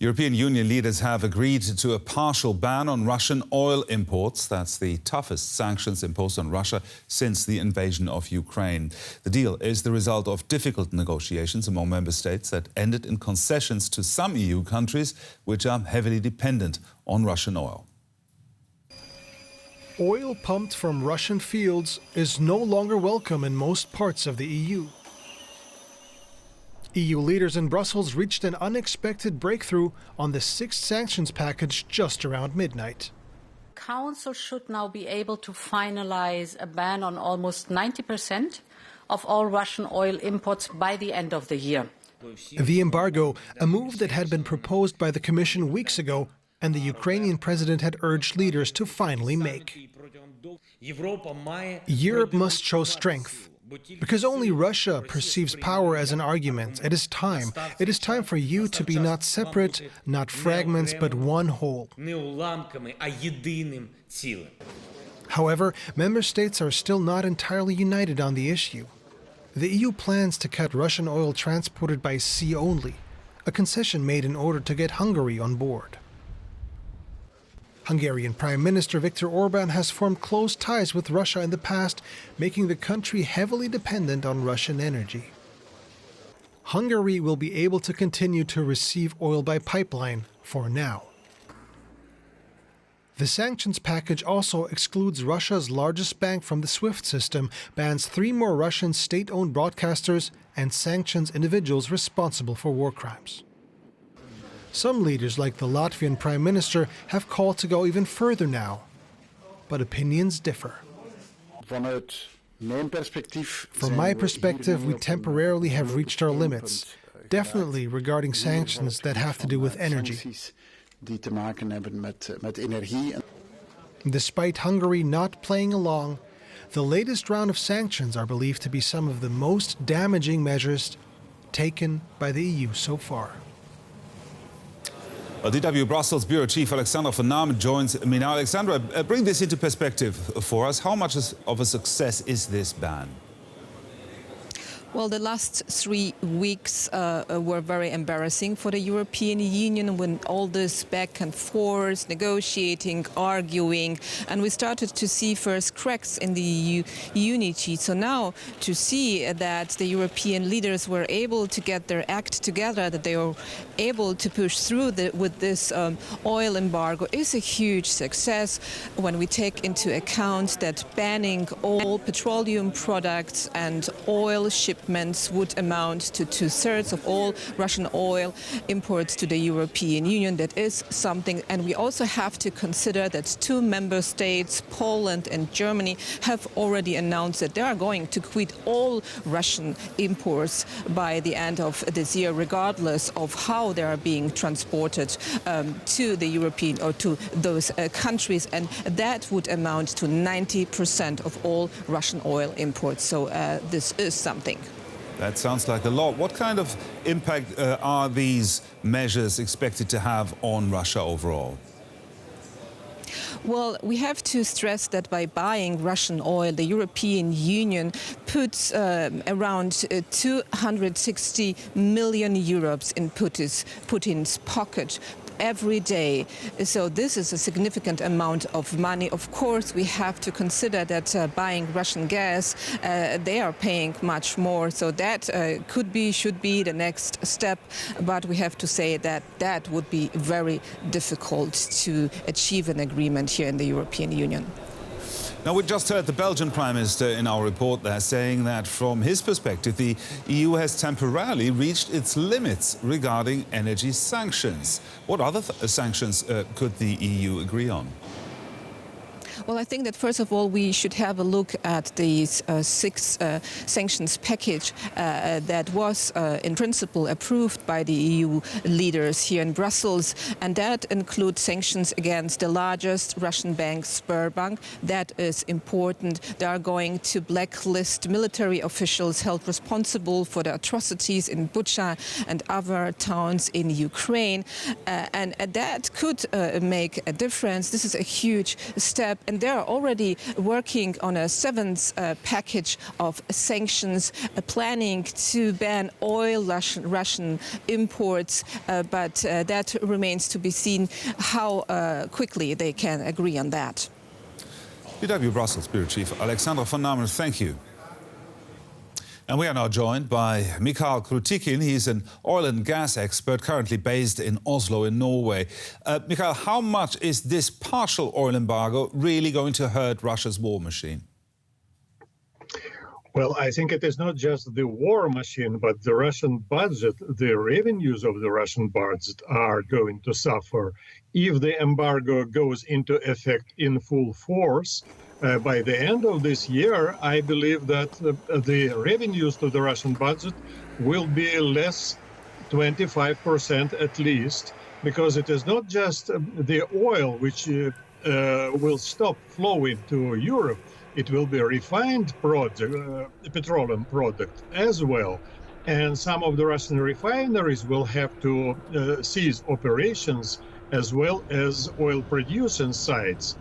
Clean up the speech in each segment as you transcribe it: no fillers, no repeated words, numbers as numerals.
European Union leaders have agreed to a partial ban on Russian oil imports. That's the toughest sanctions imposed on Russia since the invasion of Ukraine. The deal is the result of difficult negotiations among member states that ended in concessions to some EU countries, which are heavily dependent on Russian oil. Oil pumped from Russian fields is no longer welcome in most parts of the EU. EU leaders in Brussels reached an unexpected breakthrough on the sixth sanctions package just around midnight. Council should now be able to finalize a ban on almost 90% of all Russian oil imports by the end of the year. The embargo, a move that had been proposed by the Commission weeks ago, and the Ukrainian president had urged leaders to finally make. Europe must show strength. Because only Russia perceives power as an argument. It is time. It is time for you to be not separate, not fragments, but one whole. However, member states are still not entirely united on the issue. The EU plans to cut Russian oil transported by sea only, a concession made in order to get Hungary on board. Hungarian Prime Minister Viktor Orbán has formed close ties with Russia in the past, making the country heavily dependent on Russian energy. Hungary will be able to continue to receive oil by pipeline for now. The sanctions package also excludes Russia's largest bank from the SWIFT system, bans 3 more Russian state-owned broadcasters, and sanctions individuals responsible for war crimes. Some leaders, like the Latvian Prime Minister, have called to go even further now. But opinions differ. From my perspective, we temporarily have reached our limits, definitely regarding sanctions that have to do with energy. Despite Hungary not playing along, the latest round of sanctions are believed to be some of the most damaging measures taken by the EU so far. DW Brussels Bureau Chief Alexandra von Namen joins me now. Alexandra, bring this into perspective for us. How much of a success is this ban? Well, the last 3 weeks were very embarrassing for the European Union, when all this back and forth, negotiating, arguing, and we started to see first cracks in the EU unity. So now to see that the European leaders were able to get their act together, that they were able to push through with this oil embargo is a huge success when we take into account that banning all petroleum products and oil shipments would amount to 2/3 of all Russian oil imports to the European Union. That is something. And we also have to consider that 2 member states, Poland and Germany, have already announced that they are going to quit all Russian imports by the end of this year, regardless of how they are being transported to the European or to those countries. And that would amount to 90% of all Russian oil imports. So this is something. That sounds like a lot. What kind of impact are these measures expected to have on Russia overall? Well, we have to stress that by buying Russian oil, the European Union puts around 260 million euros in Putin's pocket every day. So this is a significant amount of money. Of course, we have to consider that buying Russian gas, they are paying much more. So that should be the next step. But we have to say that that would be very difficult to achieve an agreement here in the European Union. Now, we just heard the Belgian Prime Minister in our report there saying that from his perspective, the EU has temporarily reached its limits regarding energy sanctions. What other sanctions could the EU agree on? Well, I think that first of all, we should have a look at the sixth sanctions package that was in principle approved by the EU leaders here in Brussels. And that includes sanctions against the largest Russian bank, Sberbank. That is important. They are going to blacklist military officials held responsible for the atrocities in Bucha and other towns in Ukraine. And that could make a difference. This is a huge step and they're already working on a seventh package of sanctions, planning to ban oil Russian imports, but that remains to be seen how quickly they can agree on that. DW Brussels Bureau Chief Alexandra von Namen, thank you. And we are now joined by Michal Krutikin. He's an oil and gas expert currently based in Oslo in Norway. Michal, how much is this partial oil embargo really going to hurt Russia's war machine? Well, I think it is not just the war machine, but the Russian budget, the revenues of the Russian budget are going to suffer. If the embargo goes into effect in full force, by the end of this year, I believe that the revenues to the Russian budget will be less 25% at least, because it is not just the oil which will stop flowing to Europe. It will be refined petroleum product as well. And some of the Russian refineries will have to cease operations, as well as oil producing sites.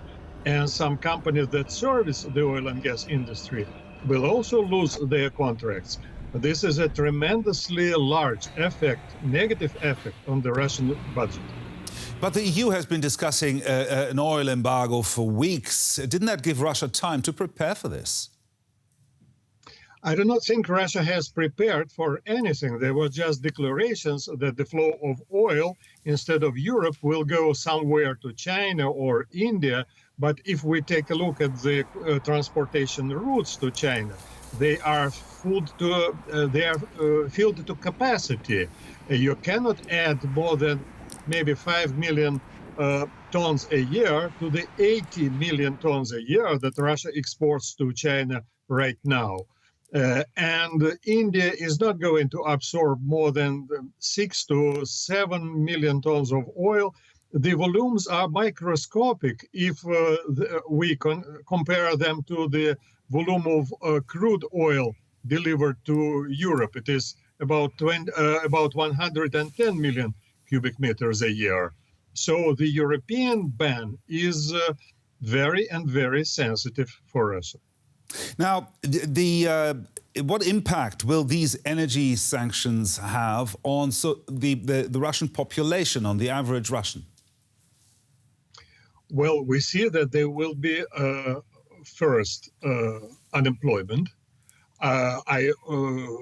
And some companies that service the oil and gas industry will also lose their contracts. This is a tremendously large effect, negative effect on the Russian budget. But the EU has been discussing an oil embargo for weeks. Didn't that give Russia time to prepare for this? I do not think Russia has prepared for anything. There were just declarations that the flow of oil instead of Europe will go somewhere to China or India. But if we take a look at the transportation routes to China, they are filled to capacity. You cannot add more than maybe 5 million tons a year to the 80 million tons a year that Russia exports to China right now. And India is not going to absorb more than 6 to 7 million tons of oil. The volumes are microscopic if we compare them to the volume of crude oil delivered to Europe. It is about 110 million cubic meters a year. So the European ban is very sensitive for Russia. Now, what impact will these energy sanctions have on the Russian population, on the average Russian? Well, we see that there will be first unemployment. I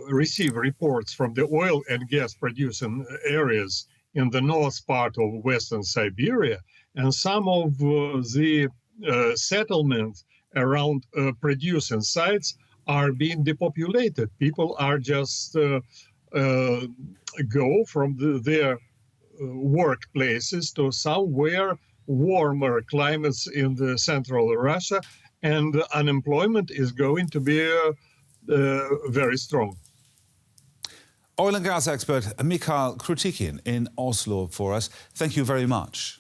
receive reports from the oil and gas producing areas in the north part of Western Siberia, and some of the settlements around producing sites are being depopulated. People are just go from their workplaces to somewhere warmer climates in the central Russia, and unemployment is going to be very strong. Oil and gas expert Michal Krutikin in Oslo for us. Thank you very much.